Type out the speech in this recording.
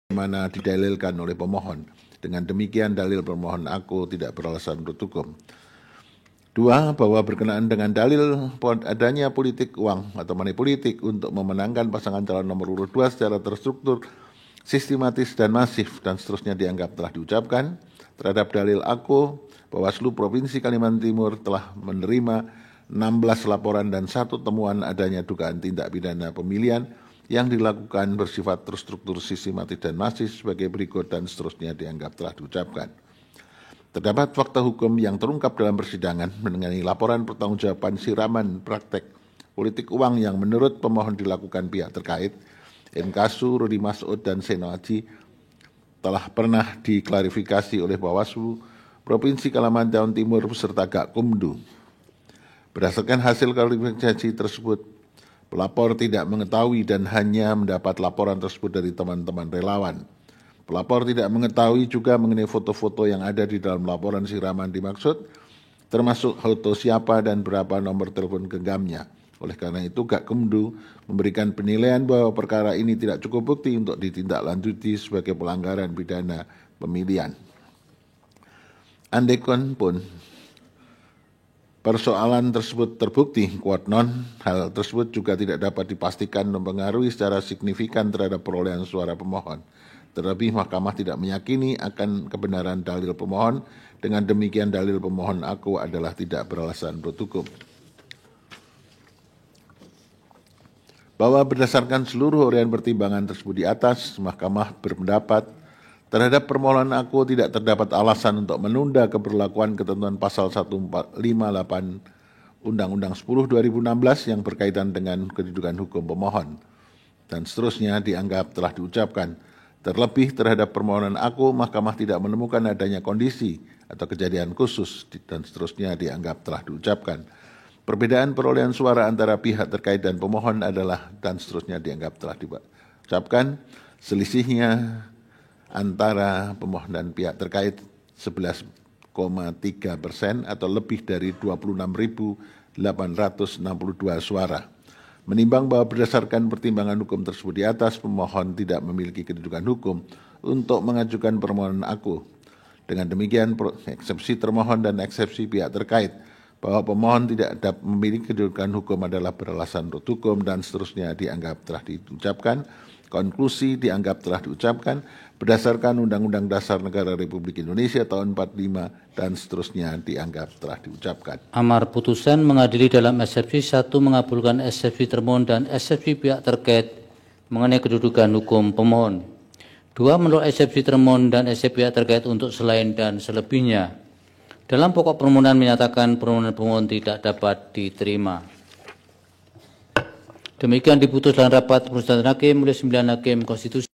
mana didalilkan oleh pemohon. Dengan demikian dalil pemohon aku tidak beralasan menurut hukum. 2. Bahwa berkenaan dengan dalil adanya politik uang atau money politik untuk memenangkan pasangan calon nomor urut 2 secara terstruktur, sistematis dan masif dan seterusnya dianggap telah diucapkan. Terhadap dalil aku, Bawaslu Provinsi Kalimantan Timur telah menerima 16 laporan dan 1 temuan adanya dugaan tindak pidana pemilihan yang dilakukan bersifat terstruktur, sistematis dan masif sebagai berikut dan seterusnya dianggap telah diucapkan. Terdapat fakta hukum yang terungkap dalam persidangan mengenai laporan pertanggungjawaban siraman praktek politik uang yang menurut pemohon dilakukan pihak terkait, Inkasu, Rudi Masud, dan Seno Aji, telah pernah diklarifikasi oleh Bawaslu Provinsi Kalimantan Timur beserta Gakumdu. Berdasarkan hasil klarifikasi tersebut, pelapor tidak mengetahui dan hanya mendapat laporan tersebut dari teman-teman relawan. Pelapor tidak mengetahui juga mengenai foto-foto yang ada di dalam laporan siraman dimaksud, termasuk foto siapa dan berapa nomor telepon genggamnya. Oleh karena itu, Gakumdu memberikan penilaian bahwa perkara ini tidak cukup bukti untuk ditindaklanjuti sebagai pelanggaran pidana pemilihan. Andaikan pun persoalan tersebut terbukti kuat non, hal tersebut juga tidak dapat dipastikan mempengaruhi secara signifikan terhadap perolehan suara pemohon. Terlebih, Mahkamah tidak meyakini akan kebenaran dalil pemohon. Dengan demikian, dalil pemohon aku adalah tidak beralasan menurut hukum. Bahwa berdasarkan seluruh uraian pertimbangan tersebut di atas, Mahkamah berpendapat terhadap permohonan aku tidak terdapat alasan untuk menunda keberlakuan ketentuan pasal 158 Undang-Undang 10/2016 yang berkaitan dengan kedudukan hukum pemohon. Dan seterusnya dianggap telah diucapkan. Terlebih terhadap permohonan aku, Mahkamah tidak menemukan adanya kondisi atau kejadian khusus dan seterusnya dianggap telah diucapkan. Perbedaan perolehan suara antara pihak terkait dan pemohon adalah dan seterusnya dianggap telah diucapkan. Selisihnya antara pemohon dan pihak terkait 11,3% atau lebih dari 26.862 suara. Menimbang bahwa berdasarkan pertimbangan hukum tersebut di atas, pemohon tidak memiliki kedudukan hukum untuk mengajukan permohonan aku. Dengan demikian, eksepsi termohon dan eksepsi pihak terkait bahwa pemohon tidak dapat memiliki kedudukan hukum adalah beralasan menurut hukum dan seterusnya dianggap telah diucapkan. Konklusi dianggap telah diucapkan berdasarkan Undang-Undang Dasar Negara Republik Indonesia tahun 45 dan seterusnya dianggap telah diucapkan. Amar putusan mengadili dalam eksepsi 1 mengabulkan eksepsi termohon dan eksepsi pihak terkait mengenai kedudukan hukum pemohon. 2 menolak eksepsi termohon dan eksepsi pihak terkait untuk selain dan selebihnya. Dalam pokok permohonan menyatakan permohonan pemohon tidak dapat diterima. Demikian diputus dalam rapat permusyawaratan hakim oleh 9 hakim konstitusi.